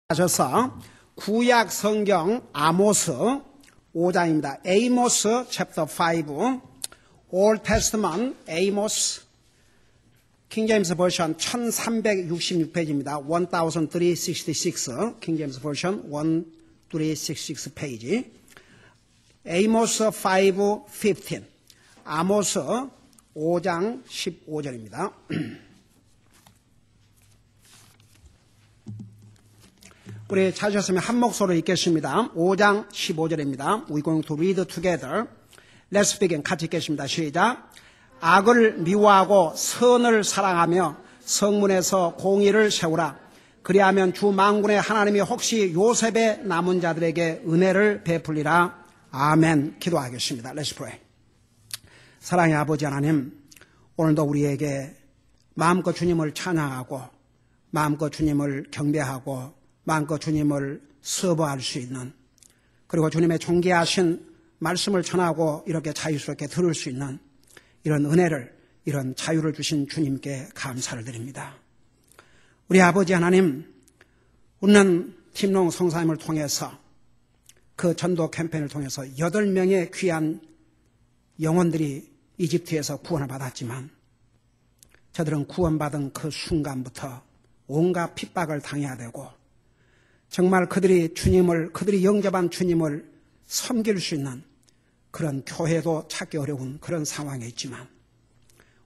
하셔서 구약 성경 아모스 5장입니다. Amos chapter 5, Old Testament Amos, King James Version 1366페이지입니다. 1366, King James Version 1366 페이지. Amos 5:15, 아모스 5장 15절입니다. 우리 찾으셨으면 한 목소리로 읽겠습니다. 5장 15절입니다. We're going to read together. Let's begin. 같이 읽겠습니다. 시작. 악을 미워하고 선을 사랑하며 성문에서 공의를 세우라. 그리하면 주 만군의 하나님이 혹시 요셉의 남은 자들에게 은혜를 베풀리라. 아멘. 기도하겠습니다. Let's pray. 사랑의 아버지 하나님, 오늘도 우리에게 마음껏 주님을 찬양하고 마음껏 주님을 경배하고 마음껏 주님을 서버할 수 있는, 그리고 주님의 존귀하신 말씀을 전하고 이렇게 자유스럽게 들을 수 있는 이런 은혜를, 이런 자유를 주신 주님께 감사를 드립니다. 우리 아버지 하나님, 우리는 팀롱 성사님을 통해서 그 전도 캠페인을 통해서 8명의 귀한 영혼들이 이집트에서 구원을 받았지만 저들은 구원받은 그 순간부터 온갖 핍박을 당해야 되고, 정말 그들이 영접한 주님을 섬길 수 있는 그런 교회도 찾기 어려운 그런 상황에 있지만,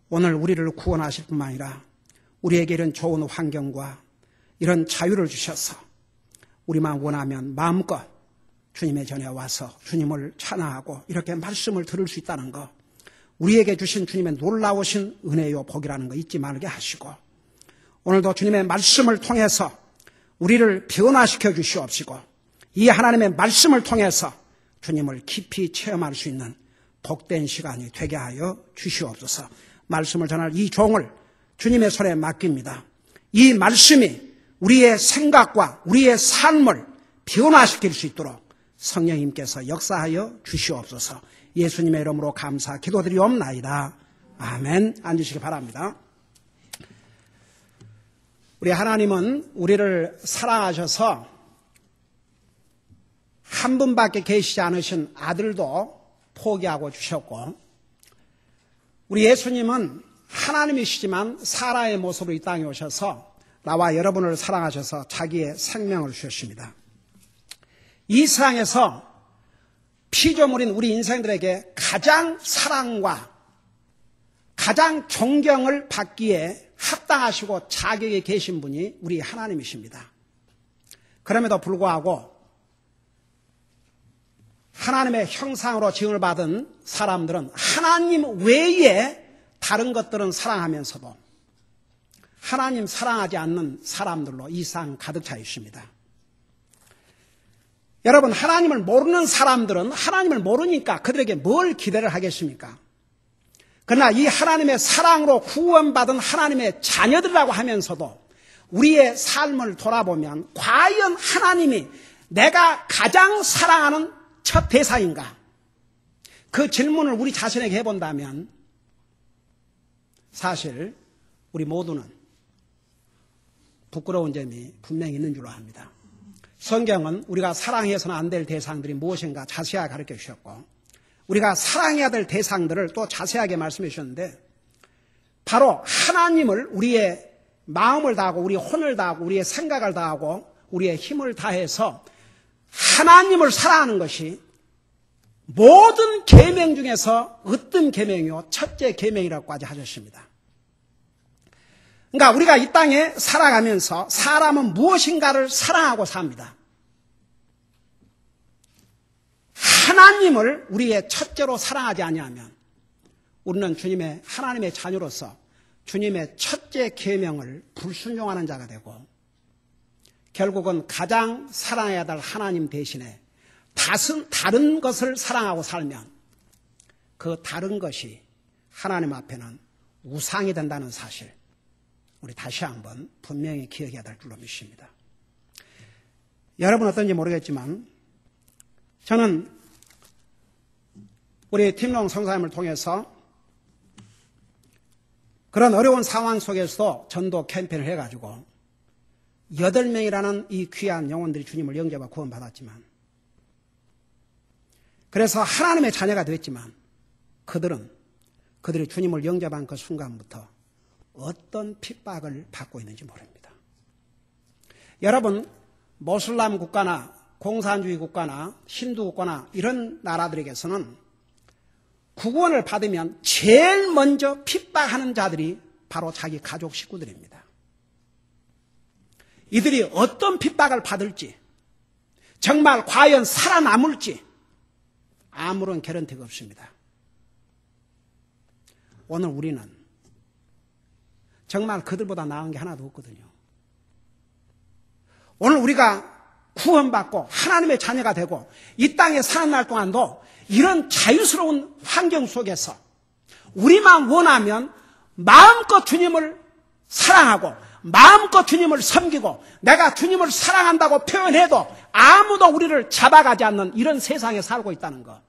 오늘 우리를 구원하실 뿐만 아니라 우리에게 이런 좋은 환경과 이런 자유를 주셔서 우리만 원하면 마음껏 주님의 전에 와서 주님을 찬양하고 이렇게 말씀을 들을 수 있다는 것, 우리에게 주신 주님의 놀라우신 은혜요 복이라는 거 잊지 말게 하시고, 오늘도 주님의 말씀을 통해서 우리를 변화시켜 주시옵시고, 이 하나님의 말씀을 통해서 주님을 깊이 체험할 수 있는 복된 시간이 되게 하여 주시옵소서. 말씀을 전할 이 종을 주님의 손에 맡깁니다. 이 말씀이 우리의 생각과 우리의 삶을 변화시킬 수 있도록 성령님께서 역사하여 주시옵소서. 예수님의 이름으로 감사 기도드리옵나이다. 아멘. 앉으시기 바랍니다. 우리 하나님은 우리를 사랑하셔서 한 분밖에 계시지 않으신 아들도 포기하고 주셨고, 우리 예수님은 하나님이시지만 사람의 모습으로 이 땅에 오셔서 나와 여러분을 사랑하셔서 자기의 생명을 주셨습니다. 이 세상에서 피조물인 우리 인생들에게 가장 사랑과 가장 존경을 받기에 합당하시고 자격이 계신 분이 우리 하나님이십니다. 그럼에도 불구하고 하나님의 형상으로 지음을 받은 사람들은 하나님 외에 다른 것들은 사랑하면서도 하나님 사랑하지 않는 사람들로 이 세상 가득 차 있습니다. 여러분, 하나님을 모르는 사람들은 하나님을 모르니까 그들에게 뭘 기대를 하겠습니까? 그러나 이 하나님의 사랑으로 구원받은 하나님의 자녀들이라고 하면서도 우리의 삶을 돌아보면 과연 하나님이 내가 가장 사랑하는 첫 대상인가? 그 질문을 우리 자신에게 해본다면 사실 우리 모두는 부끄러운 점이 분명히 있는 줄로 압니다. 성경은 우리가 사랑해서는 안 될 대상들이 무엇인가 자세하게 가르쳐 주셨고, 우리가 사랑해야 될 대상들을 또 자세하게 말씀해 주셨는데, 바로 하나님을 우리의 마음을 다하고 우리의 혼을 다하고 우리의 생각을 다하고 우리의 힘을 다해서 하나님을 사랑하는 것이 모든 계명 중에서 어떤 계명이요? 첫째 계명이라고까지 하셨습니다. 그러니까 우리가 이 땅에 살아가면서 사람은 무엇인가를 사랑하고 삽니다. 하나님을 우리의 첫째로 사랑하지 아니하면 우리는 하나님의 자녀로서 주님의 첫째 계명을 불순종하는 자가 되고, 결국은 가장 사랑해야 될 하나님 대신에 다른 것을 사랑하고 살면 그 다른 것이 하나님 앞에는 우상이 된다는 사실, 우리 다시 한번 분명히 기억해야 될 줄로 믿습니다. 여러분 어떤지 모르겠지만 저는 우리 팀롱 성사님을 통해서 그런 어려운 상황 속에서도 전도 캠페인을 해가지고 8명이라는 이 귀한 영혼들이 주님을 영접하고 구원받았지만, 그래서 하나님의 자녀가 됐지만 그들이 주님을 영접한 그 순간부터 어떤 핍박을 받고 있는지 모릅니다. 여러분, 모슬람 국가나 공산주의 국가나 힌두 국가나 이런 나라들에게서는 구원을 받으면 제일 먼저 핍박하는 자들이 바로 자기 가족 식구들입니다. 이들이 어떤 핍박을 받을지, 정말 과연 살아남을지 아무런 개런티가 없습니다. 오늘 우리는 정말 그들보다 나은 게 하나도 없거든요. 오늘 우리가 구원받고 하나님의 자녀가 되고 이 땅에 사는 날 동안도 이런 자유스러운 환경 속에서 우리만 원하면 마음껏 주님을 사랑하고 마음껏 주님을 섬기고 내가 주님을 사랑한다고 표현해도 아무도 우리를 잡아가지 않는 이런 세상에 살고 있다는 것,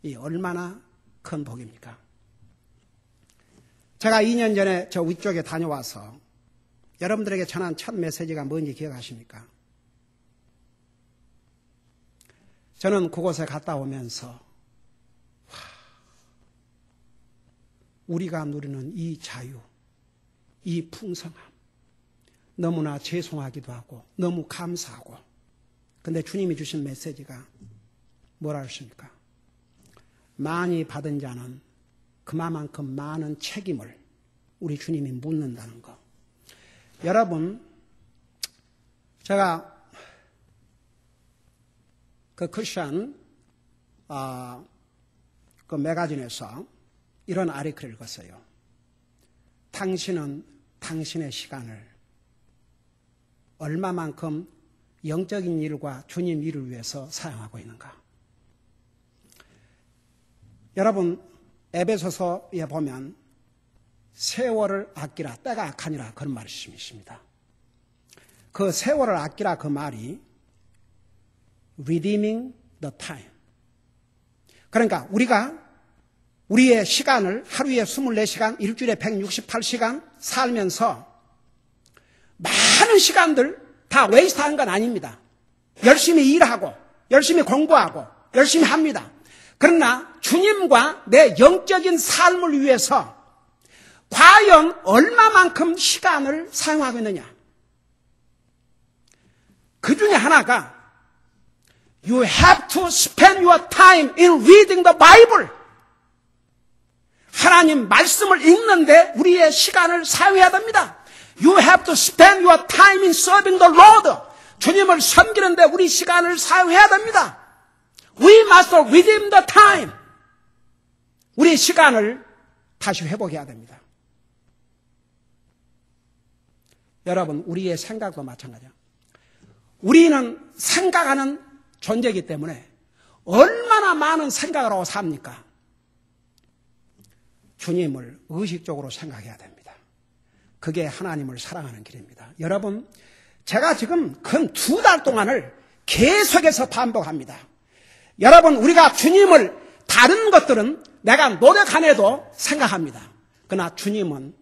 이 얼마나 큰 복입니까? 제가 2년 전에 저 위쪽에 다녀와서 여러분들에게 전한 첫 메시지가 뭔지 기억하십니까? 저는 그곳에 갔다 오면서 우리가 누리는 이 자유, 이 풍성함, 너무나 죄송하기도 하고 너무 감사하고, 근데 주님이 주신 메시지가 뭐라 하십니까? 많이 받은 자는 그만큼 많은 책임을 우리 주님이 묻는다는 거. 여러분, 제가 그 크리스천 그 매거진에서 이런 아리클을 읽었어요. 당신은 당신의 시간을 얼마만큼 영적인 일과 주님 일을 위해서 사용하고 있는가? 여러분, 에베소서에 보면 세월을 아끼라, 때가 악하니라, 그런 말씀이 있습니다. 그 세월을 아끼라 그 말이 redeeming the time. 그러니까 우리가 우리의 시간을 하루에 24시간, 일주일에 168시간 살면서 많은 시간들 다 웨이스트하는 건 아닙니다. 열심히 일하고 열심히 공부하고 열심히 합니다. 그러나 주님과 내 영적인 삶을 위해서 과연 얼마만큼 시간을 사용하고 있느냐? 그 중에 하나가 You have to spend your time in reading the Bible. 하나님 말씀을 읽는데 우리의 시간을 사용해야 됩니다. You have to spend your time in serving the Lord. 주님을 섬기는데 우리 시간을 사용해야 됩니다. We must redeem the time. 우리 시간을 다시 회복해야 됩니다. 여러분, 우리의 생각도 마찬가지야. 우리는 생각하는 존재이기 때문에 얼마나 많은 생각을 하고 삽니까? 주님을 의식적으로 생각해야 됩니다. 그게 하나님을 사랑하는 길입니다. 여러분, 제가 지금 근 2달 동안을 계속해서 반복합니다. 여러분, 우리가 주님을 다른 것들은 내가 노력 안 해도 생각합니다. 그러나 주님은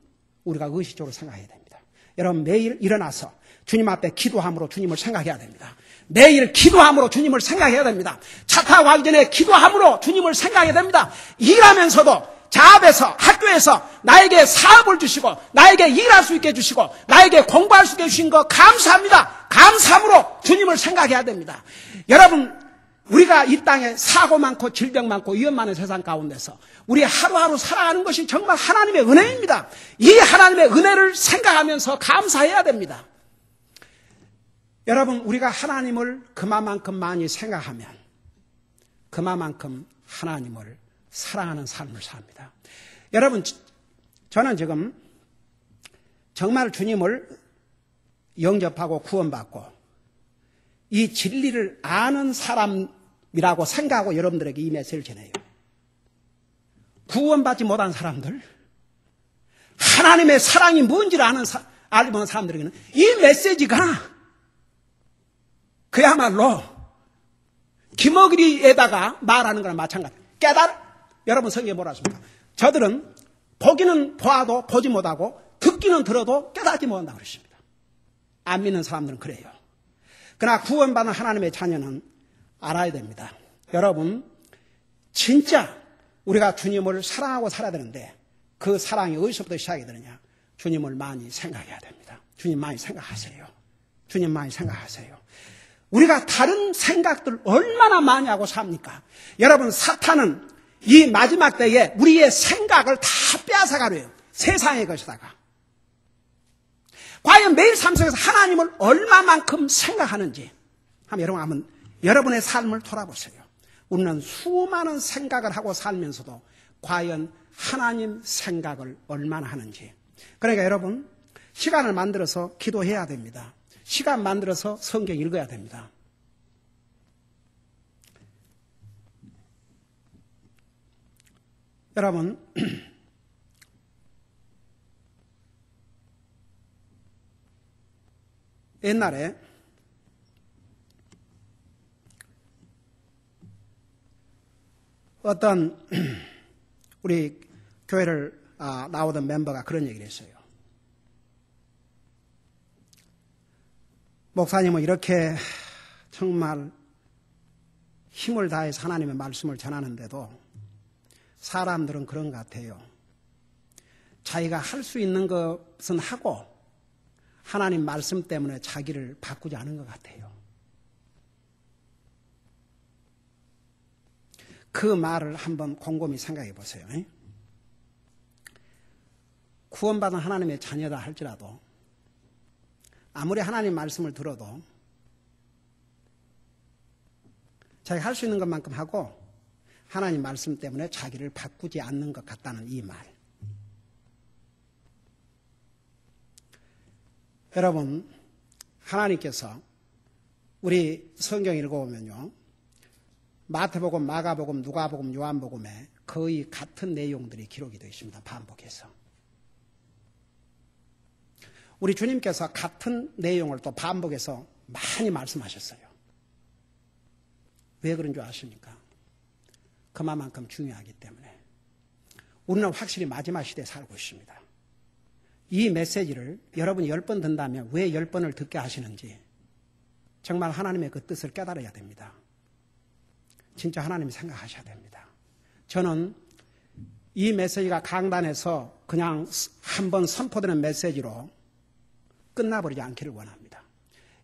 우리가 의식적으로 생각해야 됩니다. 여러분, 매일 일어나서 주님 앞에 기도함으로 주님을 생각해야 됩니다. 매일 기도함으로 주님을 생각해야 됩니다. 차 타고 가기 전에 기도함으로 주님을 생각해야 됩니다. 일하면서도 자업에서 학교에서 나에게 사업을 주시고 나에게 일할 수 있게 해주시고 나에게 공부할 수 있게 해주신 거 감사합니다. 감사함으로 주님을 생각해야 됩니다. 여러분, 우리가 이 땅에 사고 많고 질병 많고 위험 많은 세상 가운데서 우리 하루하루 살아가는 것이 정말 하나님의 은혜입니다. 이 하나님의 은혜를 생각하면서 감사해야 됩니다. 여러분, 우리가 하나님을 그만큼 많이 생각하면 그만큼 하나님을 사랑하는 삶을 삽니다. 여러분, 저는 지금 정말 주님을 영접하고 구원받고 이 진리를 아는 사람이라고 생각하고 여러분들에게 이 메시지를 전해요. 구원받지 못한 사람들, 하나님의 사랑이 뭔지를 알는 사람들에게는 이 메시지가 그야말로 기머귀에다가 말하는 거랑 마찬가지예요. 여러분, 성경에 뭐라 하십니까? 저들은 보기는 보아도 보지 못하고 듣기는 들어도 깨닫지 못한다고 그러십니다. 안 믿는 사람들은 그래요. 그러나 구원받은 하나님의 자녀는 알아야 됩니다. 여러분, 진짜 우리가 주님을 사랑하고 살아야 되는데 그 사랑이 어디서부터 시작이 되느냐? 주님을 많이 생각해야 됩니다. 주님 많이 생각하세요. 주님 많이 생각하세요. 우리가 다른 생각들 얼마나 많이 하고 삽니까? 여러분, 사탄은 이 마지막 때에 우리의 생각을 다 빼앗아가려요. 세상의 것이다가. 과연 매일 삶 속에서 하나님을 얼마만큼 생각하는지 한번 여러분의 삶을 돌아보세요. 우리는 수많은 생각을 하고 살면서도 과연 하나님 생각을 얼마나 하는지. 그러니까 여러분, 시간을 만들어서 기도해야 됩니다. 시간 만들어서 성경 읽어야 됩니다. 여러분, 옛날에 어떤 우리 교회를 나오던 멤버가 그런 얘기를 했어요. 목사님은 이렇게 정말 힘을 다해서 하나님의 말씀을 전하는데도 사람들은 그런 것 같아요. 자기가 할 수 있는 것은 하고 하나님 말씀 때문에 자기를 바꾸지 않은 것 같아요. 그 말을 한번 곰곰이 생각해 보세요. 구원받은 하나님의 자녀다 할지라도 아무리 하나님 말씀을 들어도 자기가 할 수 있는 것만큼 하고 하나님 말씀 때문에 자기를 바꾸지 않는 것 같다는 이 말. 여러분, 하나님께서 우리 성경 읽어보면요, 마태복음, 마가복음, 누가복음, 요한복음에 거의 같은 내용들이 기록이 되어 있습니다. 반복해서. 우리 주님께서 같은 내용을 또 반복해서 많이 말씀하셨어요. 왜 그런 줄 아십니까? 그만큼 중요하기 때문에. 우리는 확실히 마지막 시대에 살고 있습니다. 이 메시지를 여러분이 10번 듣는다면 왜 10번을 듣게 하시는지 정말 하나님의 그 뜻을 깨달아야 됩니다. 진짜 하나님이 생각하셔야 됩니다. 저는 이 메시지가 강단에서 그냥 한번 선포되는 메시지로 끝나버리지 않기를 원합니다.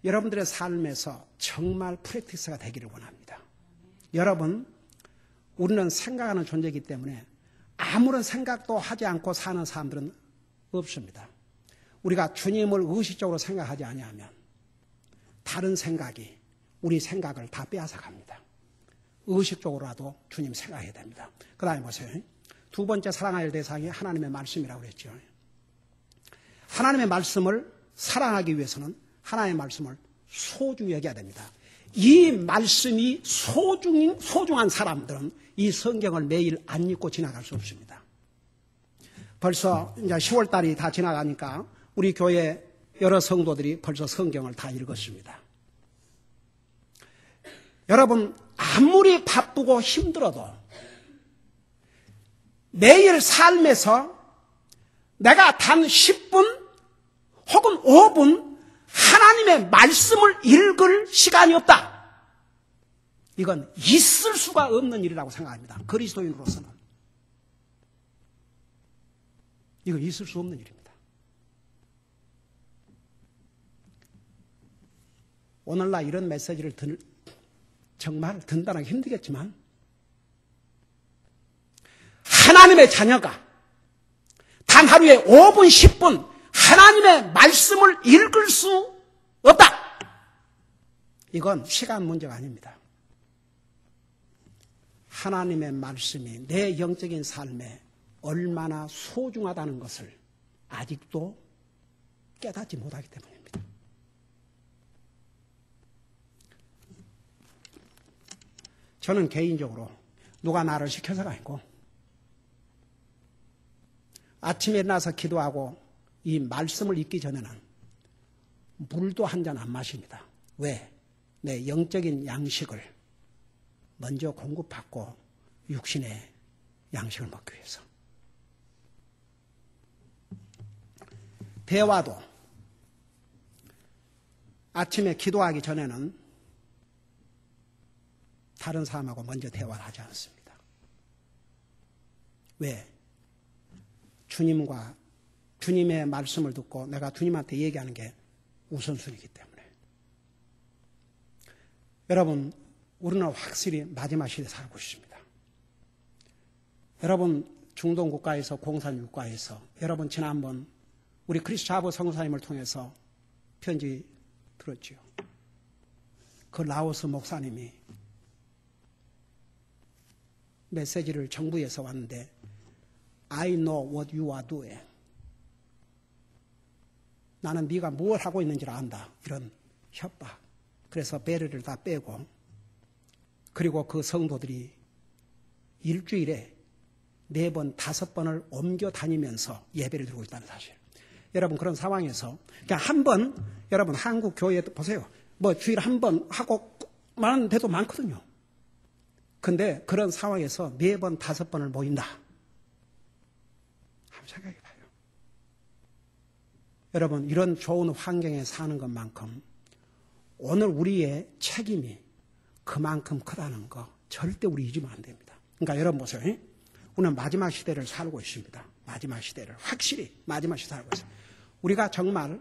여러분들의 삶에서 정말 프랙티스가 되기를 원합니다. 여러분, 우리는 생각하는 존재이기 때문에 아무런 생각도 하지 않고 사는 사람들은 없습니다. 우리가 주님을 의식적으로 생각하지 아니하면 다른 생각이 우리 생각을 다 빼앗아 갑니다. 의식적으로라도 주님 생각해야 됩니다. 그 다음에 보세요. 두 번째 사랑할 대상이 하나님의 말씀이라고 그랬죠. 하나님의 말씀을 사랑하기 위해서는 하나님의 말씀을 소중히 여겨야 됩니다. 이 말씀이 소중한 사람들은 이 성경을 매일 안 읽고 지나갈 수 없습니다. 벌써 이제 10월 달이 다 지나가니까 우리 교회 여러 성도들이 벌써 성경을 다 읽었습니다. 여러분, 아무리 바쁘고 힘들어도 매일 삶에서 내가 단 10분 혹은 5분 하나님의 말씀을 읽을 시간이 없다. 이건 있을 수가 없는 일이라고 생각합니다. 그리스도인으로서는. 이건 있을 수 없는 일입니다. 오늘날 이런 메시지를 정말 듣는다는 게 힘들겠지만 하나님의 자녀가 단 하루에 5분, 10분 하나님의 말씀을 읽을 수 없다. 이건 시간 문제가 아닙니다. 하나님의 말씀이 내 영적인 삶에 얼마나 소중하다는 것을 아직도 깨닫지 못하기 때문입니다. 저는 개인적으로 누가 나를 시켜서가 아니고 아침에 일어나서 기도하고 이 말씀을 읽기 전에는 물도 한 잔 안 마십니다. 왜? 내 영적인 양식을 먼저 공급받고 육신의 양식을 먹기 위해서. 대화도 아침에 기도하기 전에는 다른 사람하고 먼저 대화를 하지 않습니다. 왜? 주님의 말씀을 듣고 내가 주님한테 얘기하는 게 우선순위이기 때문에. 여러분, 우리는 확실히 마지막 시대에 살고 있습니다. 여러분, 중동 국가에서 공산 국가에서 여러분 지난번 우리 크리스차브 성사님을 통해서 편지 들었지요. 그 라오스 목사님이 메시지를 정부에서 왔는데 I know what you are doing. 나는 네가 뭘 하고 있는지를 안다. 이런 협박. 그래서 배려를 다 빼고 그리고 그 성도들이 일주일에 4번, 5번을 옮겨 다니면서 예배를 드리고 있다는 사실. 여러분 그런 상황에서 그냥 한 번 여러분 한국 교회 보세요. 뭐 주일에 한 번 하고 많은 데도 많거든요. 근데 그런 상황에서 4번, 5번을 모인다. 한번 생각해 봐요. 여러분 이런 좋은 환경에 사는 것만큼 오늘 우리의 책임이 그만큼 크다는 거 절대 우리 잊으면 안 됩니다. 그러니까 여러분 보세요. 우리는 마지막 시대를 살고 있습니다. 마지막 시대를 확실히 마지막 시대를 살고 있어요. 우리가 정말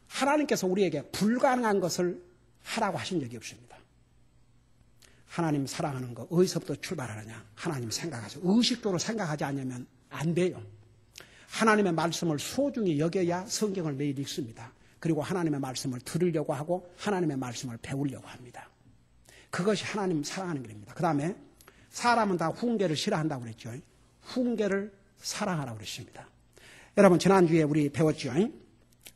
하나님께서 우리에게 불가능한 것을 하라고 하신 적이 없습니다. 하나님 사랑하는 거 어디서부터 출발하느냐? 하나님 생각하세요. 의식적으로 생각하지 않으면 안 돼요. 하나님의 말씀을 소중히 여겨야 성경을 매일 읽습니다. 그리고 하나님의 말씀을 들으려고 하고 하나님의 말씀을 배우려고 합니다. 그것이 하나님 사랑하는 길입니다. 그 다음에 사람은 다 훈계를 싫어한다고 그랬죠. 훈계를 사랑하라고 그랬습니다. 여러분 지난주에 우리 배웠죠.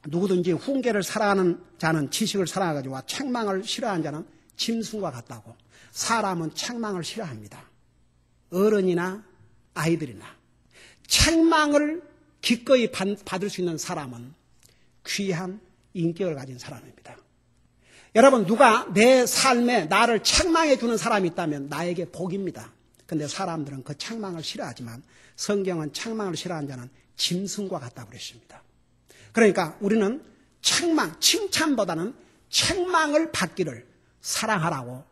누구든지 훈계를 사랑하는 자는 지식을 사랑하가지고 책망을 싫어하는 자는 짐승과 같다고. 사람은 책망을 싫어합니다. 어른이나 아이들이나. 책망을 기꺼이 받을 수 있는 사람은 귀한 인격을 가진 사람입니다. 여러분 누가 내 삶에 나를 책망해 주는 사람이 있다면 나에게 복입니다. 그런데 사람들은 그 책망을 싫어하지만 성경은 책망을 싫어하는 자는 짐승과 같다고 그랬습니다. 그러니까 우리는 책망, 칭찬보다는 책망을 받기를 사랑하라고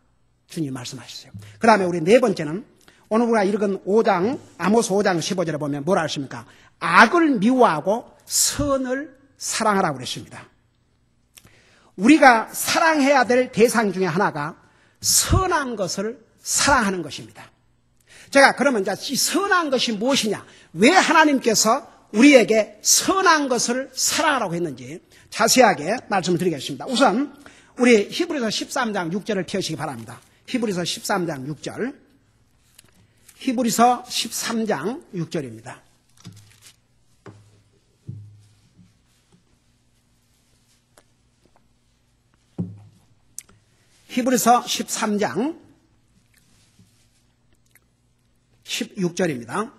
주님 말씀하셨어요. 그 다음에 우리 4번째는 오늘 우리가 읽은 5장, 아모스 5장 15절에 보면 뭐라 하십니까? 악을 미워하고 선을 사랑하라고 그랬습니다. 우리가 사랑해야 될 대상 중에 하나가 선한 것을 사랑하는 것입니다. 제가 그러면 이제 이 선한 것이 무엇이냐? 왜 하나님께서 우리에게 선한 것을 사랑하라고 했는지 자세하게 말씀을 드리겠습니다. 우선 우리 히브리서 13장 6절을 펴시기 바랍니다. 히브리서 13장 6절. 히브리서 13장 6절입니다. 히브리서 13장 16절입니다.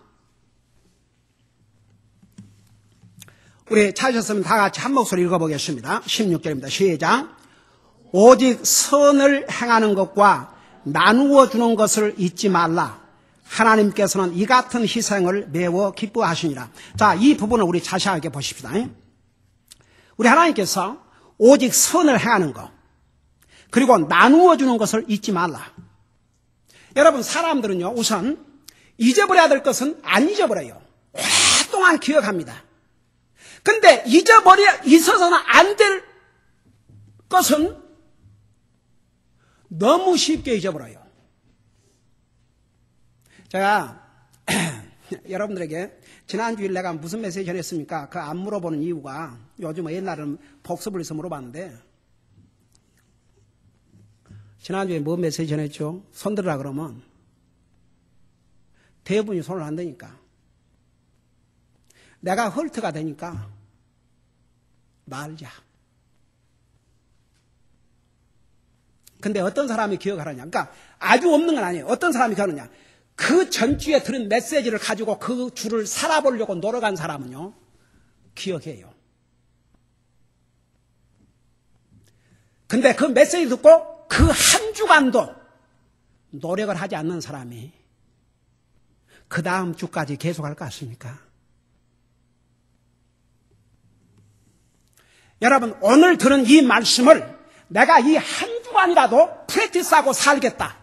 우리 찾으셨으면 다 같이 한 목소리 읽어보겠습니다. 16절입니다. 시작. 오직 선을 행하는 것과 나누어 주는 것을 잊지 말라. 하나님께서는 이 같은 희생을 매우 기뻐하시니라. 자, 이 부분을 우리 자세하게 보십시다. 우리 하나님께서 오직 선을 행하는 것 그리고 나누어 주는 것을 잊지 말라. 여러분 사람들은요 우선 잊어버려야 될 것은 안 잊어버려요. 오랫동안 기억합니다. 근데 있어서는 안 될 것은 너무 쉽게 잊어버려요. 제가 여러분들에게 지난주일 내가 무슨 메시지 전했습니까? 그 안 물어보는 이유가 요즘 옛날에는 복습을 해서 물어봤는데 지난주에 뭐 메시지 전했죠? 손 들으라 그러면 대부분이 손을 안 대니까 내가 헐트가 되니까 말자. 근데 어떤 사람이 기억하느냐? 그러니까 아주 없는 건 아니에요. 어떤 사람이 기억하느냐? 그 전주에 들은 메시지를 가지고 그 주를 살아보려고 노력한 사람은요, 기억해요. 근데 그 메시지 듣고 그 한 주간도 노력을 하지 않는 사람이 그 다음 주까지 계속할 것 같습니까? 여러분 오늘 들은 이 말씀을 내가 이 한 주간이라도 프랙티스하고 살겠다.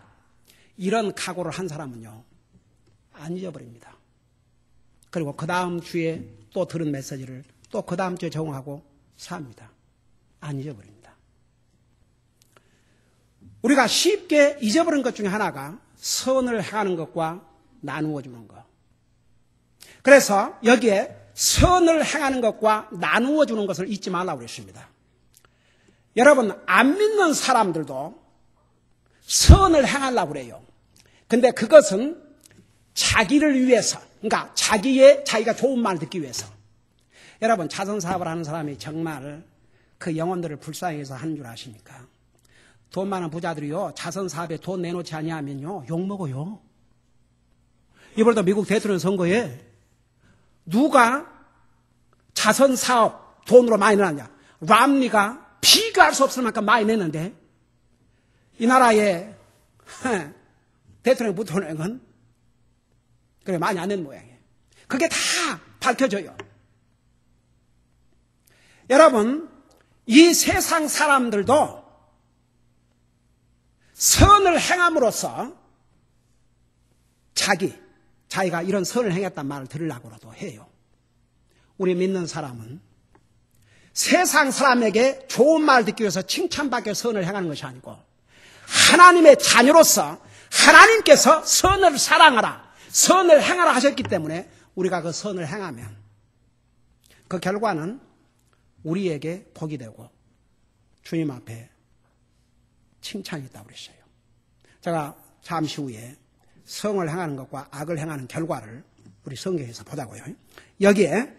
이런 각오를 한 사람은요, 안 잊어버립니다. 그리고 그 다음 주에 또 들은 메시지를 또 그 다음 주에 적용하고 삽니다. 안 잊어버립니다. 우리가 쉽게 잊어버린 것 중에 하나가 선을 행하는 것과 나누어 주는 것. 그래서 여기에 선을 행하는 것과 나누어 주는 것을 잊지 말라고 그랬습니다. 여러분, 안 믿는 사람들도 선을 행하려고 그래요. 근데 그것은 자기를 위해서, 그러니까 자기가 좋은 말 듣기 위해서. 여러분, 자선사업을 하는 사람이 정말 그 영혼들을 불쌍히 해서 하는 줄 아십니까? 돈 많은 부자들이요, 자선사업에 돈 내놓지 아니하면요, 욕먹어요. 이번에도 미국 대통령 선거에 누가 자선사업 돈으로 많이 내놨냐? 람니가 비교할 수 없을 만큼 많이 냈는데, 이 나라의 대통령 부통령은 그래 많이 안 낸 모양이에요. 그게 다 밝혀져요. 여러분, 이 세상 사람들도 선을 행함으로써 자기가 이런 선을 행했단 말을 들으려고라도 해요. 우리 믿는 사람은 세상 사람에게 좋은 말 듣기 위해서 칭찬받기 위해서 선을 행하는 것이 아니고 하나님의 자녀로서 하나님께서 선을 사랑하라, 선을 행하라 하셨기 때문에 우리가 그 선을 행하면 그 결과는 우리에게 복이 되고 주님 앞에 칭찬이 있다고 그랬어요. 제가 잠시 후에 성을 행하는 것과 악을 행하는 결과를 우리 성경에서 보자고요. 여기에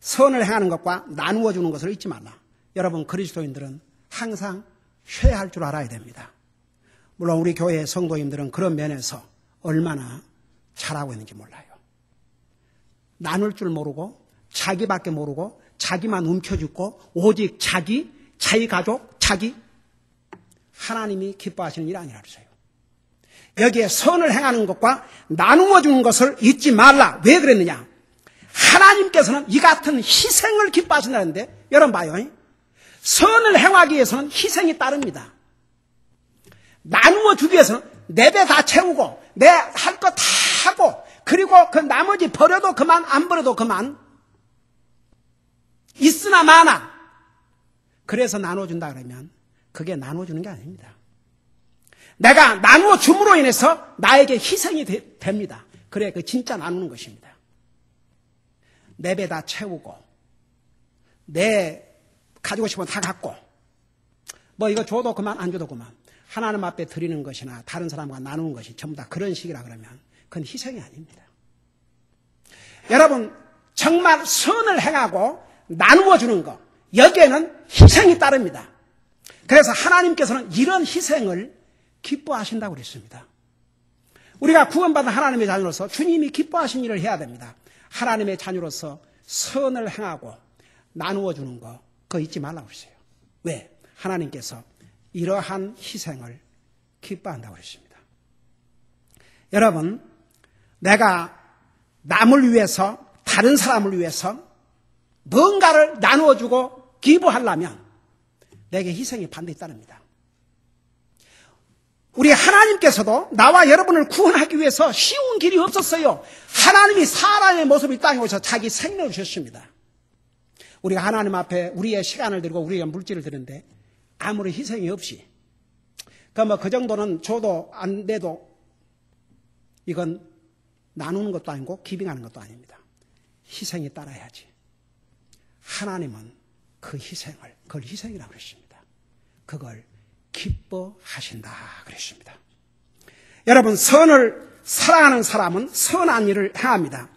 선을 행하는 것과 나누어 주는 것을 잊지 말라. 여러분, 그리스도인들은 항상 쉬어야 할 줄 알아야 됩니다. 물론 우리 교회 성도님들은 그런 면에서 얼마나 잘하고 있는지 몰라요. 나눌 줄 모르고 자기밖에 모르고 자기만 움켜쥐고 오직 자기 가족, 하나님이 기뻐하시는 일 아니라 그러세요. 여기에 선을 행하는 것과 나누어 주는 것을 잊지 말라. 왜 그랬느냐? 하나님께서는 이 같은 희생을 기뻐하신다는데, 여러분 봐요. 선을 행하기 위해서는 희생이 따릅니다. 나누어 주기 위해서는 내 배 다 채우고 내 할 거 다 하고 그리고 그 나머지 버려도 그만 안 버려도 그만 있으나 마나 그래서 나눠준다 그러면 그게 나눠주는 게 아닙니다. 내가 나누어 줌으로 인해서 나에게 희생이 됩니다. 그래, 그 진짜 나누는 것입니다. 내 배 다 채우고 내 가지고 싶은 거 다 갖고 뭐 이거 줘도 그만 안 줘도 그만 하나님 앞에 드리는 것이나 다른 사람과 나누는 것이 전부 다 그런 식이라 그러면 그건 희생이 아닙니다. 여러분, 정말 선을 행하고 나누어 주는 것, 여기에는 희생이 따릅니다. 그래서 하나님께서는 이런 희생을 기뻐하신다고 그랬습니다. 우리가 구원받은 하나님의 자녀로서 주님이 기뻐하신 일을 해야 됩니다. 하나님의 자녀로서 선을 행하고 나누어 주는 거 그거 잊지 말라고 그랬어요. 왜? 하나님께서 이러한 희생을 기뻐한다고 그랬습니다. 여러분, 내가 남을 위해서, 다른 사람을 위해서 뭔가를 나누어주고 기부하려면 내게 희생이 반드시 따릅니다. 우리 하나님께서도 나와 여러분을 구원하기 위해서 쉬운 길이 없었어요. 하나님이 사람의 모습이 땅에 오셔서 자기 생명을 주셨습니다. 우리가 하나님 앞에 우리의 시간을 드리고 우리의 물질을 드리는데 아무리 희생이 없이 그 정도는 줘도 안 돼도 이건 나누는 것도 아니고 기빙하는 것도 아닙니다. 희생이 따라야지. 하나님은 그 희생을, 그걸 희생이라고 그랬습니다. 그걸 기뻐하신다 그랬습니다. 여러분, 선을 사랑하는 사람은 선한 일을 행합니다.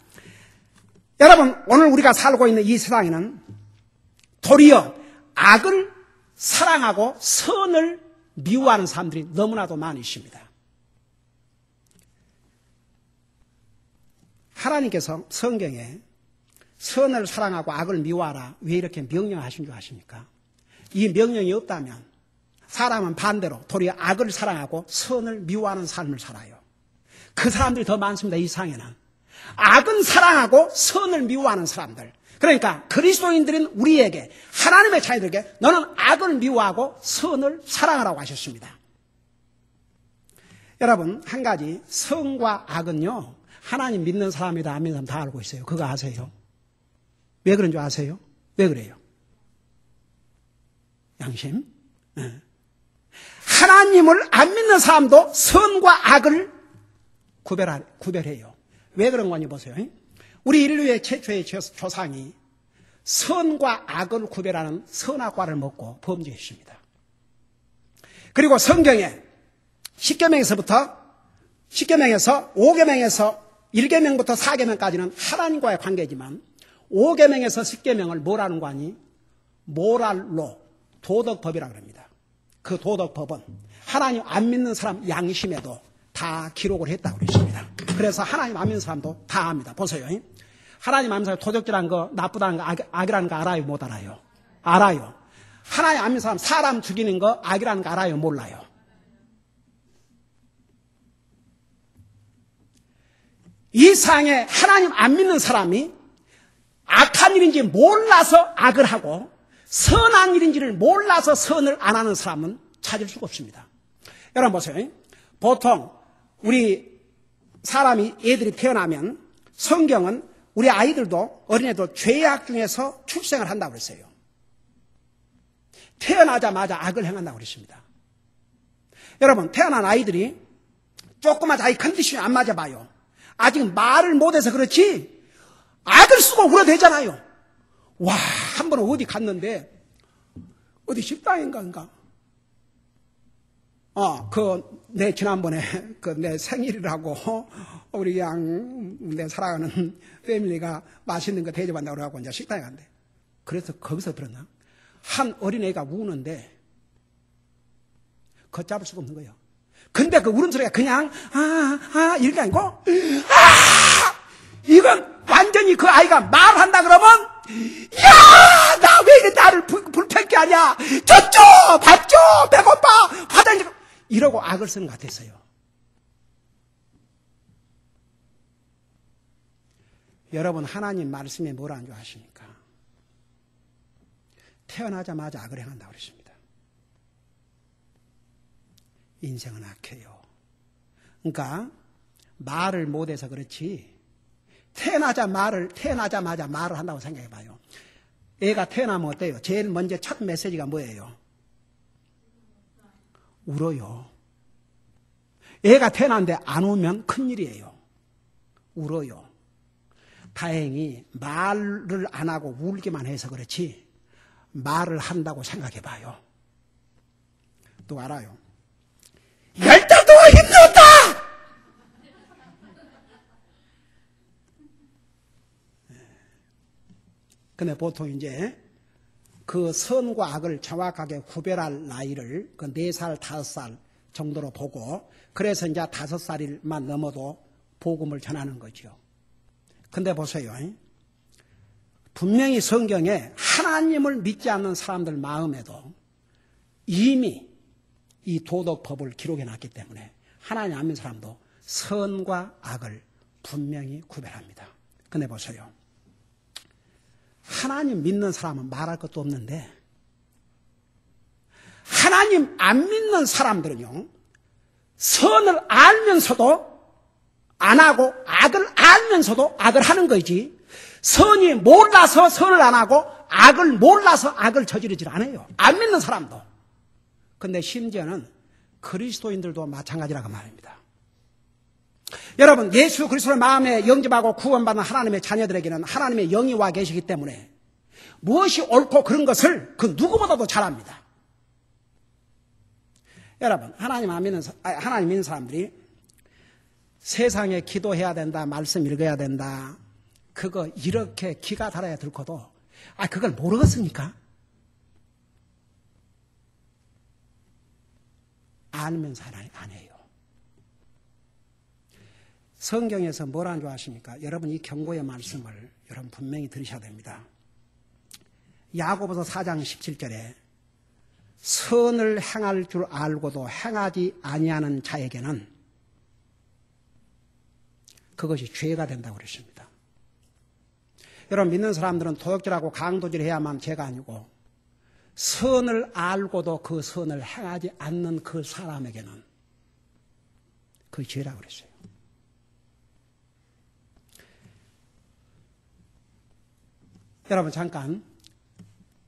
여러분, 오늘 우리가 살고 있는 이 세상에는 도리어 악을 사랑하고 선을 미워하는 사람들이 너무나도 많이 있습니다. 하나님께서 성경에 선을 사랑하고 악을 미워하라 왜 이렇게 명령하신 줄 아십니까? 이 명령이 없다면 사람은 반대로 도리어 악을 사랑하고 선을 미워하는 삶을 살아요. 그 사람들이 더 많습니다. 이 세상에는. 악은 사랑하고 선을 미워하는 사람들. 그러니까 그리스도인들인 우리에게, 하나님의 자녀들에게 너는 악을 미워하고 선을 사랑하라고 하셨습니다. 여러분, 한 가지, 선과 악은요, 하나님 믿는 사람이다 안 믿는 사람 다 알고 있어요. 그거 아세요? 왜 그런 줄 아세요? 왜 그래요? 양심? 네. 하나님을 안 믿는 사람도 선과 악을 구별해요. 왜 그런 거니 보세요. 우리 인류의 최초의 조상이 선과 악을 구별하는 선악과를 먹고 범죄했습니다. 그리고 성경에 10계명에서 5계명에서 1계명부터 4계명까지는 하나님과의 관계지만 5계명에서 10계명을 뭐라는 거 아니? 모랄로, 도덕법이라고 합니다. 그 도덕법은 하나님 안 믿는 사람 양심에도 다 기록을 했다고 그랬습니다. 그래서 하나님 안 믿는 사람도 다 압니다. 보세요. 하나님 안 믿는 사람 도적질하는 거, 나쁘다는 거, 악이라는 거 알아요? 못 알아요? 알아요. 하나님 안 믿는 사람 죽이는 거 악이라는 거 알아요? 몰라요? 이 세상에 하나님 안 믿는 사람이 악한 일인지 몰라서 악을 하고 선한 일인지를 몰라서 선을 안 하는 사람은 찾을 수가 없습니다. 여러분 보세요. 보통 우리 사람이 애들이 태어나면 성경은 우리 아이들도 어린애도 죄악 중에서 출생을 한다고 그랬어요. 태어나자마자 악을 행한다고 그랬습니다. 여러분, 태어난 아이들이 조그만 자기 컨디션이 안 맞아봐요. 아직 말을 못해서 그렇지 악을 쓰고 울어대잖아요. 와, 한 번은 어디 갔는데 어디 식당인가? 내 지난번에 내 생일이라고 우리 내 사랑하는 패밀리가 맛있는 거 대접한다고 그래갖고 이제 식당에 간대. 그래서 거기서 들었나? 한 어린애가 우는데 걷잡을 수가 없는 거예요. 근데 그 울음소리가 그냥 이렇게 아니고 이건 완전히 그 아이가 말한다 그러면 야, 나 왜 이래 나를 불평게 하냐? 젖죠, 밥죠, 배고파, 화장실 이러고 악을 쓰는 것 같았어요. 여러분, 하나님 말씀에 뭐라는 줄 아십니까? 태어나자마자 악을 행한다고 그랬습니다. 인생은 악해요. 그러니까 말을 못해서 그렇지 태어나자마자 말을 한다고 생각해봐요. 애가 태어나면 어때요? 제일 먼저 첫 메시지가 뭐예요? 울어요. 애가 태어났는데 안 우면 큰일이에요. 울어요. 다행히 말을 안 하고 울기만 해서 그렇지 말을 한다고 생각해봐요. 또 알아요. 열달도 힘들었다! 근데 보통 이제 그 선과 악을 정확하게 구별할 나이를 그 4살, 5살 정도로 보고 그래서 이제 5살만 넘어도 복음을 전하는 거죠. 근데 보세요. 분명히 성경에 하나님을 믿지 않는 사람들 마음에도 이미 이 도덕법을 기록해 놨기 때문에 하나님 안 믿는 사람도 선과 악을 분명히 구별합니다. 근데 보세요. 하나님 믿는 사람은 말할 것도 없는데 하나님 안 믿는 사람들은요. 선을 알면서도 안 하고 악을 알면서도 악을 하는 거지 선이 몰라서 선을 안 하고 악을 몰라서 악을 저지르질 않아요. 안 믿는 사람도. 근데 심지어는 그리스도인들도 마찬가지라고 말입니다. 여러분, 예수 그리스도를 마음에 영접하고 구원받는 하나님의 자녀들에게는 하나님의 영이 와 계시기 때문에 무엇이 옳고 그런 것을 그 누구보다도 잘 압니다. 여러분, 하나님 믿는 사람들이 세상에 기도해야 된다, 말씀 읽어야 된다, 그거 이렇게 기가 달아야 들고도 그걸 모르겠습니까? 알면서 안 해요. 성경에서 뭐라는 줄 아십니까? 여러분 이 경고의 말씀을 여러분 분명히 들으셔야 됩니다. 야고보서 4장 17절에 선을 행할 줄 알고도 행하지 아니하는 자에게는 그것이 죄가 된다고 그랬습니다. 여러분 믿는 사람들은 도덕질하고 강도질해야만 죄가 아니고 선을 알고도 그 선을 행하지 않는 그 사람에게는 그 죄라고 그랬어요. 여러분 잠깐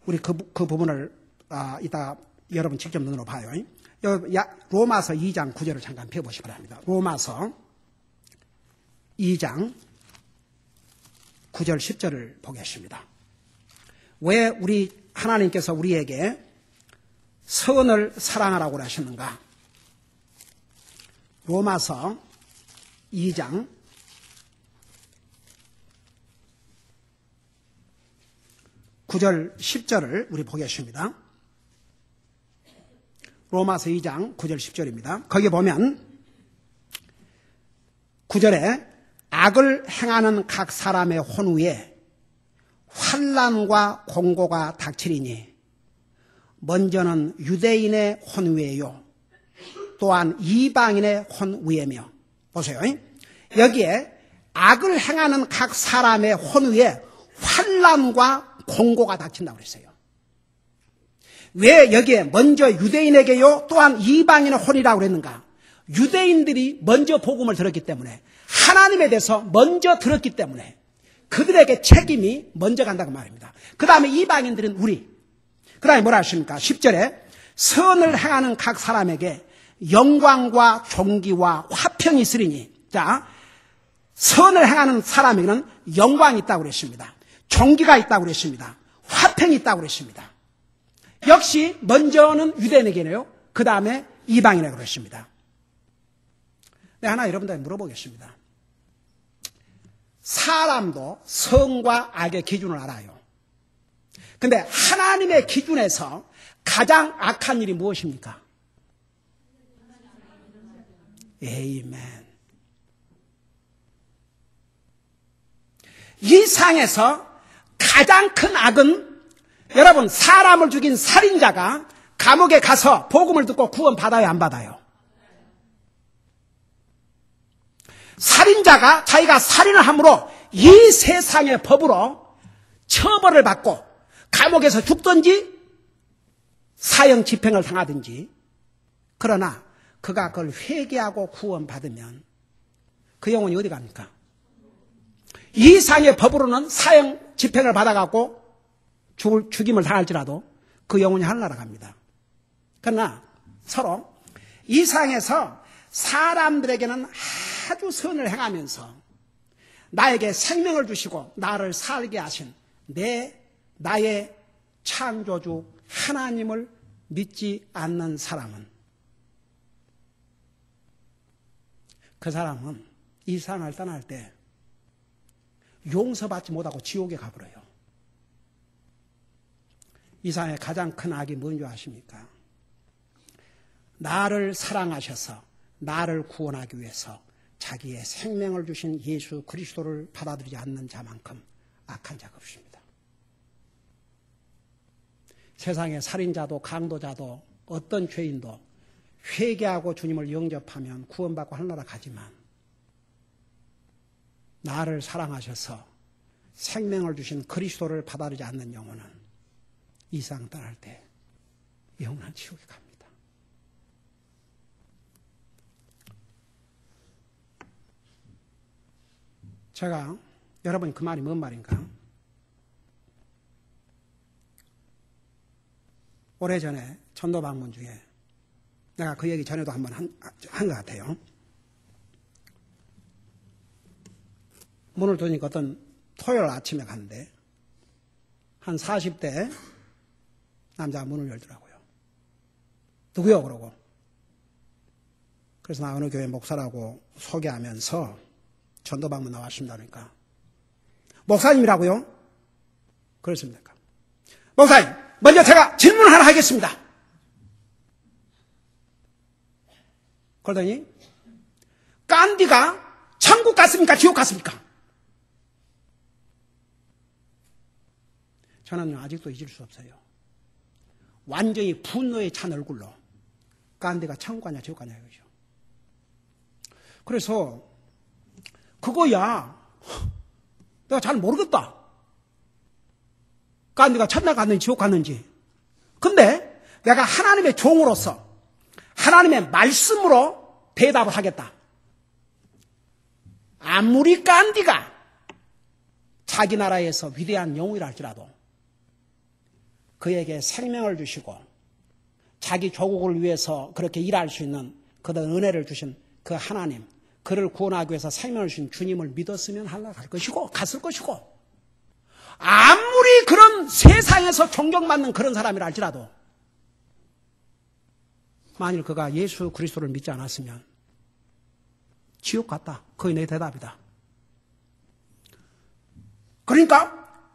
우리 그 부분을 이따 여러분 직접 눈으로 봐요. 로마서 2장 9절을 잠깐 펴보시기 바랍니다. 로마서 2장 9절 10절을 보겠습니다. 왜 우리 하나님께서 우리에게 선을 사랑하라고 하셨는가? 로마서 2장 9절 10절을 우리 보겠습니다. 로마서 2장 9절 10절입니다. 거기 보면 9절에 악을 행하는 각 사람의 혼후에 환난과 공고가 닥치리니 먼저는 유대인의 혼후에요 또한 이방인의 혼후에며. 보세요. 여기에 악을 행하는 각 사람의 혼후에 환난과 공고가 닥친다고 그랬어요. 왜 여기에 먼저 유대인에게요 또한 이방인의 혼이라고 그랬는가? 유대인들이 먼저 복음을 들었기 때문에 하나님에 대해서 먼저 들었기 때문에 그들에게 책임이 먼저 간다고 말입니다. 그 다음에 이방인들은 우리. 그 다음에 뭐라 하십니까? 10절에 선을 행하는 각 사람에게 영광과 존귀와 화평이 있으리니. 자, 선을 행하는 사람에게는 영광이 있다고 그랬습니다. 존귀가 있다고 그랬습니다. 화평이 있다고 그랬습니다. 역시 먼저는 유대인에게는요. 그 다음에 이방인에게 그랬습니다. 네, 하나 여러분들에게 물어보겠습니다. 사람도 선과 악의 기준을 알아요. 근데 하나님의 기준에서 가장 악한 일이 무엇입니까? 에이멘. 이 상에서 가장 큰 악은 여러분 사람을 죽인 살인자가 감옥에 가서 복음을 듣고 구원 받아요, 안 받아요? 살인자가 자기가 살인을 함으로 이 세상의 법으로 처벌을 받고 감옥에서 죽든지 사형 집행을 당하든지, 그러나 그가 그걸 회개하고 구원 받으면 그 영혼이 어디 갑니까? 이 세상의 법으로는 사형 집행을 받아갖고 죽임을 당할지라도 그 영혼이 하늘나라 갑니다. 그러나 서로 이 세상에서 사람들에게는 아주 선을 행하면서 나에게 생명을 주시고 나를 살게 하신 나의 창조주 하나님을 믿지 않는 사람은, 그 사람은 이 세상을 떠날 때 용서받지 못하고 지옥에 가버려요. 이 세상의 가장 큰 악이 뭔지 아십니까? 나를 사랑하셔서 나를 구원하기 위해서 자기의 생명을 주신 예수 그리스도를 받아들이지 않는 자만큼 악한 자가 없습니다. 세상의 살인자도 강도자도 어떤 죄인도 회개하고 주님을 영접하면 구원받고 하늘나라 가지만, 나를 사랑하셔서 생명을 주신 그리스도를 받아들이지 않는 영혼은 이 세상 떠날 때 영원한 지옥에 갑니다. 제가 여러분이 그 말이 뭔 말인가? 오래전에 전도 방문 중에 내가 그 얘기 전에도 한번 한 것 같아요. 문을 두니까 어떤 토요일 아침에 갔는데 한 40대 남자가 문을 열더라고요. 누구요? 그러고. 그래서 나 어느 교회 목사라고 소개하면서 전도 방문 나왔습니다. 그러니까 목사님이라고요? 그렇습니까? 목사님, 먼저 제가 질문 하나 하겠습니다. 그러더니 간디가 천국 갔습니까? 지옥 갔습니까? 저는 아직도 잊을 수 없어요. 완전히 분노에 찬 얼굴로 간디가 천국 가냐 지옥 가냐 이거죠. 그래서 그거야 내가 잘 모르겠다. 네가 천당 갔는지 지옥 갔는지. 근데 내가 하나님의 종으로서 하나님의 말씀으로 대답을 하겠다. 아무리 간디가 자기 나라에서 위대한 영웅이라 할지라도 그에게 생명을 주시고 자기 조국을 위해서 그렇게 일할 수 있는 그런 은혜를 주신 그 하나님, 그를 구원하기 위해서 생명을 주신 주님을 믿었으면 할 것이고 갔을 것이고, 아무리 그런 세상에서 존경받는 그런 사람이라 할지라도 만일 그가 예수 그리스도를 믿지 않았으면 지옥 갔다. 그게 내 대답이다. 그러니까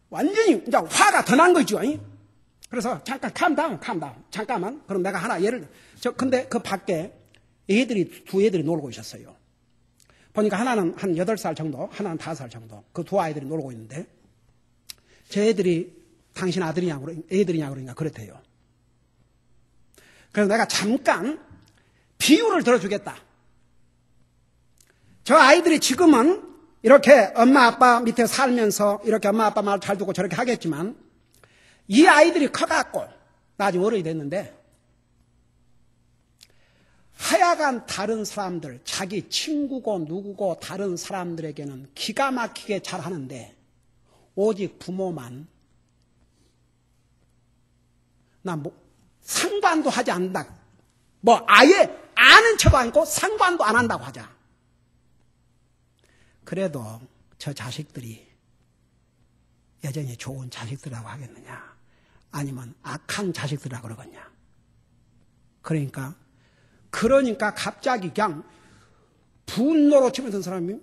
완전히 이제 화가 더 난 거죠. 그래서 잠깐 calm down. 잠깐만. 그럼 내가 하나 예를 근데 그 밖에 두 애들이 놀고 있었어요. 보니까 하나는 한 8살 정도, 하나는 5살 정도. 그 두 아이들이 놀고 있는데 저 애들이 당신 애들이냐 그러니까 그렇대요. 그래서 내가 잠깐 비유를 들어주겠다. 저 아이들이 지금은 이렇게 엄마 아빠 밑에 살면서 이렇게 엄마 아빠 말 잘 듣고 저렇게 하겠지만 이 아이들이 커갖고 나중에 어른이 됐는데 하여간 다른 사람들, 자기 친구고 누구고 다른 사람들에게는 기가 막히게 잘하는데 오직 부모만 상관도 하지 않는다. 아예 아는 척 않고 상관도 안 한다고 하자. 그래도 저 자식들이 여전히 좋은 자식들이라고 하겠느냐, 아니면 악한 자식들이라고 그러겠냐. 그러니까 갑자기 그냥 분노로 치면서 사람이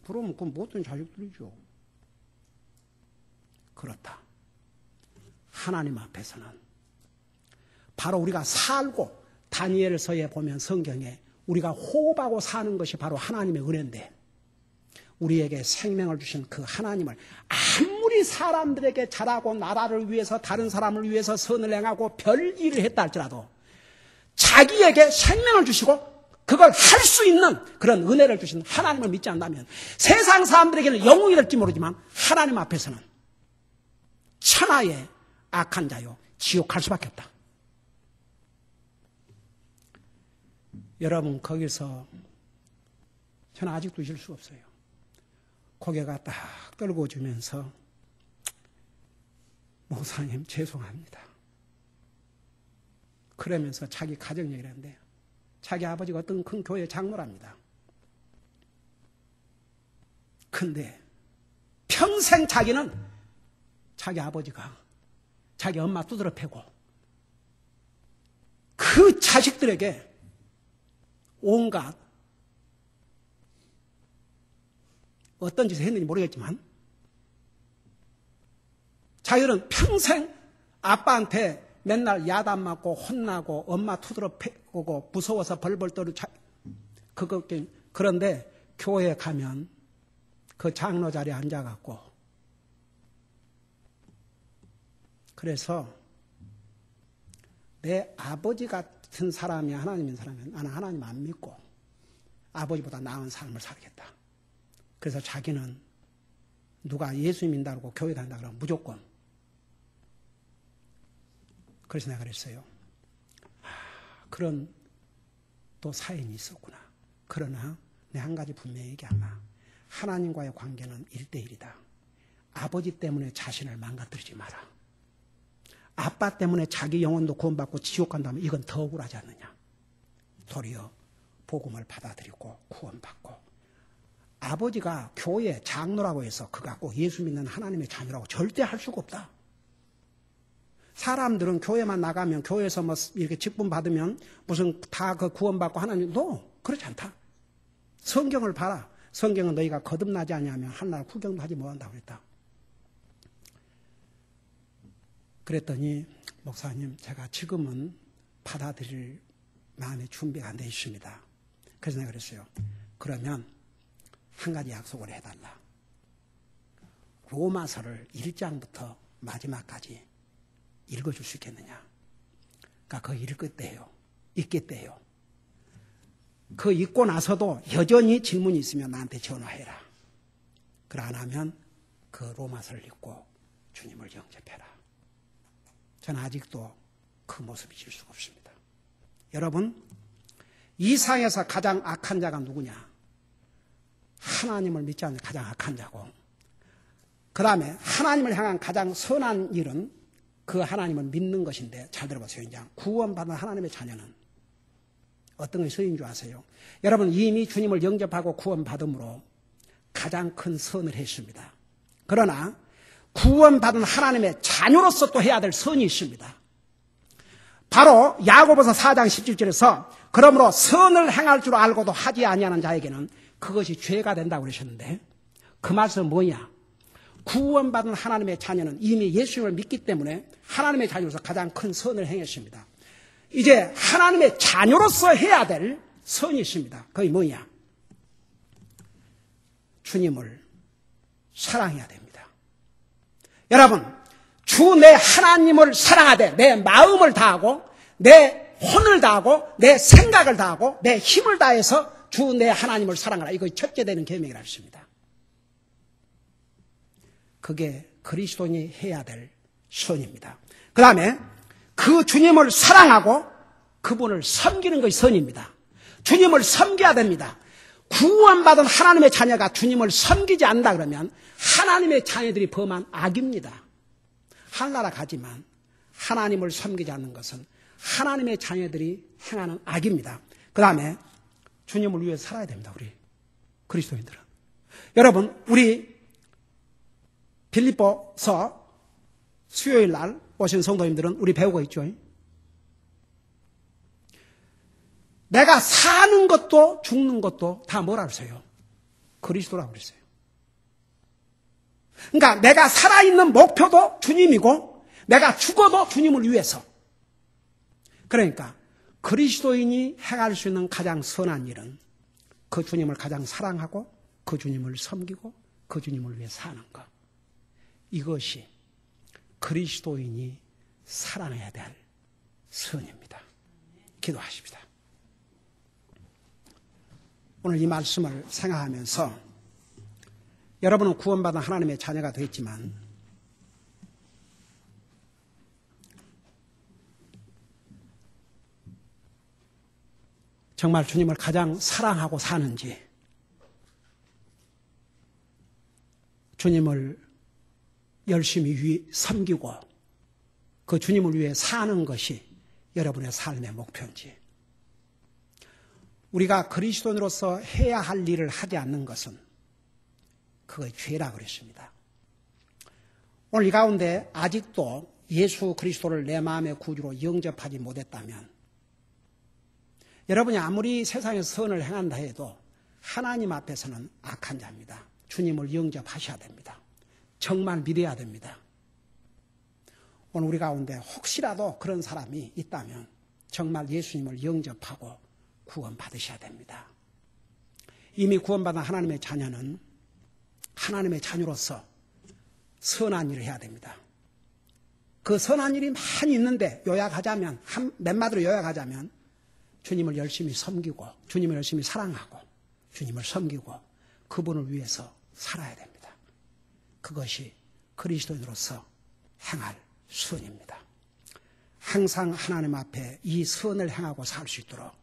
그러면 그건 모든 자식들이죠. 그렇다. 하나님 앞에서는 바로 우리가 살고 다니엘서에 보면 성경에 우리가 호흡하고 사는 것이 바로 하나님의 은혜인데 우리에게 생명을 주신 그 하나님을 아무리 사람들에게 잘하고 나라를 위해서 다른 사람을 위해서 선을 행하고 별일을 했다 할지라도 자기에게 생명을 주시고 그걸 할 수 있는 그런 은혜를 주신 하나님을 믿지 않는다면 세상 사람들에게는 영웅이 될지 모르지만 하나님 앞에서는 천하의 악한 자요 지옥 갈 수밖에 없다. 여러분 거기서 저는 아직도 잊을 수 없어요. 고개가 딱 떨궈주면서 목사님 죄송합니다. 그러면서 자기 가정 얘기를 했는데 자기 아버지가 어떤 큰 교회 장로랍니다. 근데 평생 자기는 자기 아버지가 자기 엄마 두드러 패고 그 자식들에게 온갖 어떤 짓을 했는지 모르겠지만 자기는 평생 아빠한테 맨날 야단 맞고 혼나고 엄마 투드러 패고 무서워서 벌벌 떨고 그런데 교회에 가면 그 장로 자리에 앉아갖고 그래서 내 아버지 같은 사람이 하나님인 사람이면 나는 하나님 안 믿고 아버지보다 나은 삶을 살겠다. 그래서 자기는 누가 예수 믿는다고 교회 다닌다 그러면 무조건. 그래서 내가 그랬어요. 그런 또 사연이 있었구나. 그러나 내 한 가지 분명히 얘기하나. 하나님과의 관계는 1대1이다. 아버지 때문에 자신을 망가뜨리지 마라. 아빠 때문에 자기 영혼도 구원받고 지옥 간다면 이건 더 억울하지 않느냐. 도리어 복음을 받아들이고 구원받고 아버지가 교회 장로라고 해서 그가 꼭 예수 믿는 하나님의 자녀라고 절대 할 수가 없다. 사람들은 교회만 나가면 교회에서 이렇게 직분 받으면 무슨 다 그 구원받고 하나님 그렇지 않다. 성경을 봐라. 성경은 너희가 거듭나지 아니하면 하나님 구경도 하지 못한다고 그랬다. 그랬더니 목사님 제가 지금은 받아들일 마음의 준비가 안 돼 있습니다. 그래서 내가 그랬어요. 그러면 한 가지 약속을 해달라. 로마서를 1장부터 마지막까지 읽어줄 수 있겠느냐. 그러니까 그거 읽겠대요. 그 읽고 나서도 여전히 질문이 있으면 나한테 전화해라. 그러 안 하면 그 로마서를 읽고 주님을 영접해라. 저는 아직도 그 모습이 잊을 수가 없습니다. 여러분, 이 세상에서 가장 악한 자가 누구냐? 하나님을 믿지 않는 가장 악한 자고, 그 다음에 하나님을 향한 가장 선한 일은 그 하나님을 믿는 것인데, 잘 들어보세요. 이제 구원받은 하나님의 자녀는 어떤 것이 선인 줄 아세요? 여러분, 이미 주님을 영접하고 구원받음으로 가장 큰 선을 했습니다. 그러나 구원받은 하나님의 자녀로서 또 해야 될 선이 있습니다. 바로 야고보서 4장 17절에서 그러므로 선을 행할 줄 알고도 하지 아니하는 자에게는 그것이 죄가 된다고 그러셨는데, 그 말씀은 뭐냐? 구원받은 하나님의 자녀는 이미 예수님을 믿기 때문에 하나님의 자녀로서 가장 큰 선을 행했습니다. 이제 하나님의 자녀로서 해야 될 선이 있습니다. 그게 뭐냐? 주님을 사랑해야 됩니다. 여러분, 주 내 하나님을 사랑하되 내 마음을 다하고 내 혼을 다하고 내 생각을 다하고 내 힘을 다해서 주 내 하나님을 사랑하라. 이거 첫째 되는 계명이라고 했습니다. 그게 그리스도인이 해야 될 선입니다. 그 다음에 그 주님을 사랑하고 그분을 섬기는 것이 선입니다. 주님을 섬겨야 됩니다. 구원받은 하나님의 자녀가 주님을 섬기지 않는다 그러면 하나님의 자녀들이 범한 악입니다. 하늘나라 가지만 하나님을 섬기지 않는 것은 하나님의 자녀들이 행하는 악입니다. 그 다음에 주님을 위해 살아야 됩니다. 우리 그리스도인들은. 여러분, 우리 빌립보서 수요일 날 오신 성도님들은 우리 배우고 있죠. 내가 사는 것도 죽는 것도 다 뭐라 그랬어요? 그리스도라고 그랬어요. 그러니까 내가 살아있는 목표도 주님이고 내가 죽어도 주님을 위해서. 그러니까 그리스도인이 행할 수 있는 가장 선한 일은 그 주님을 가장 사랑하고 그 주님을 섬기고 그 주님을 위해 사는 것. 이것이 그리스도인이 사랑해야 될 선입니다. 기도하십시다. 오늘 이 말씀을 생각하면서 여러분은 구원받은 하나님의 자녀가 되었지만 정말 주님을 가장 사랑하고 사는지, 주님을 열심히 섬기고 그 주님을 위해 사는 것이 여러분의 삶의 목표인지, 우리가 그리스도인으로서 해야 할 일을 하지 않는 것은 그것이 죄라고 그랬습니다. 오늘 이 가운데 아직도 예수 그리스도를 내 마음의 구주로 영접하지 못했다면 여러분이 아무리 세상에서 선을 행한다 해도 하나님 앞에서는 악한 자입니다. 주님을 영접하셔야 됩니다. 정말 믿어야 됩니다. 오늘 우리 가운데 혹시라도 그런 사람이 있다면 정말 예수님을 영접하고 구원 받으셔야 됩니다. 이미 구원받은 하나님의 자녀는 하나님의 자녀로서 선한 일을 해야 됩니다. 그 선한 일이 많이 있는데 요약하자면, 몇 마디로 요약하자면 주님을 열심히 섬기고 주님을 열심히 사랑하고 주님을 섬기고 그분을 위해서 살아야 됩니다. 그것이 그리스도인으로서 행할 선입니다. 항상 하나님 앞에 이 선을 행하고 살 수 있도록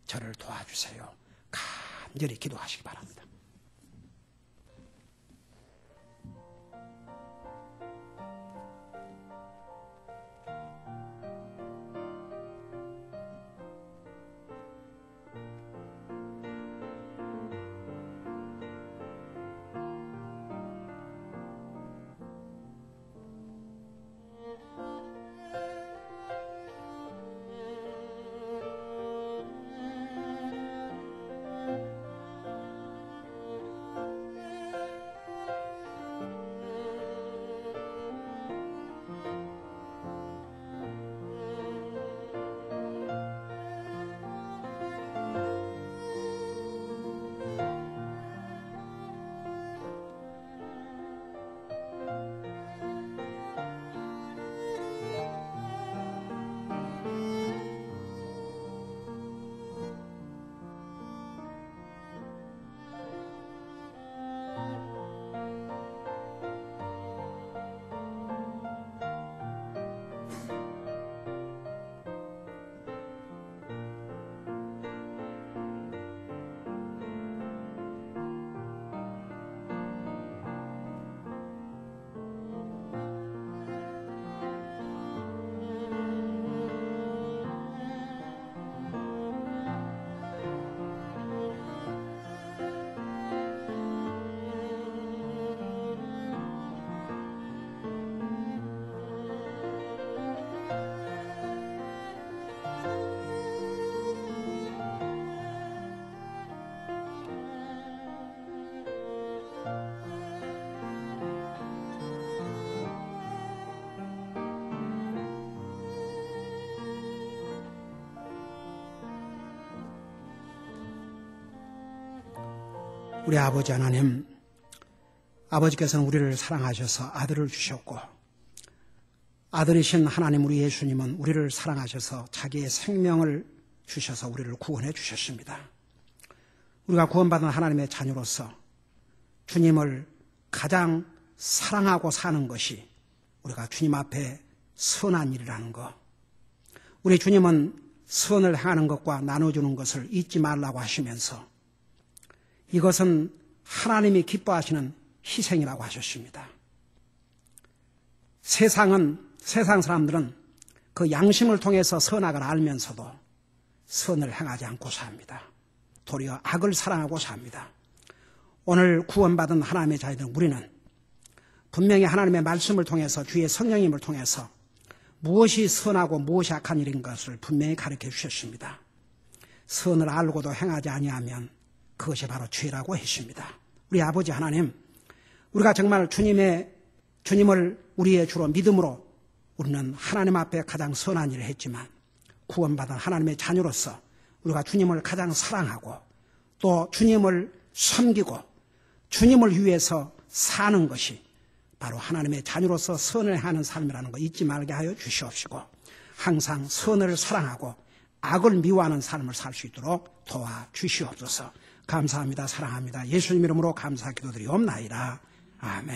저를 도와주세요. 간절히 기도하시기 바랍니다. 우리 아버지 하나님, 아버지께서는 우리를 사랑하셔서 아들을 주셨고 아들이신 하나님 우리 예수님은 우리를 사랑하셔서 자기의 생명을 주셔서 우리를 구원해 주셨습니다. 우리가 구원받은 하나님의 자녀로서 주님을 가장 사랑하고 사는 것이 우리가 주님 앞에 선한 일이라는 것. 우리 주님은 선을 행하는 것과 나눠주는 것을 잊지 말라고 하시면서 이것은 하나님이 기뻐하시는 희생이라고 하셨습니다. 세상 사람들은 그 양심을 통해서 선악을 알면서도 선을 행하지 않고 삽니다. 도리어 악을 사랑하고 삽니다. 오늘 구원받은 하나님의 자녀들 우리는 분명히 하나님의 말씀을 통해서 주의 성령님을 통해서 무엇이 선하고 무엇이 악한 일인 것을 분명히 가르쳐 주셨습니다. 선을 알고도 행하지 아니하면 그것이 바로 죄라고 했습니다. 우리 아버지 하나님, 우리가 정말 주님을 우리의 주로 믿음으로 우리는 하나님 앞에 가장 선한 일을 했지만 구원받은 하나님의 자녀로서 우리가 주님을 가장 사랑하고 또 주님을 섬기고 주님을 위해서 사는 것이 바로 하나님의 자녀로서 선을 하는 삶이라는 거 잊지 말게 하여 주시옵시고 항상 선을 사랑하고 악을 미워하는 삶을 살 수 있도록 도와주시옵소서. 감사합니다. 사랑합니다. 예수님 이름으로 감사 기도드리옵나이다. 아멘.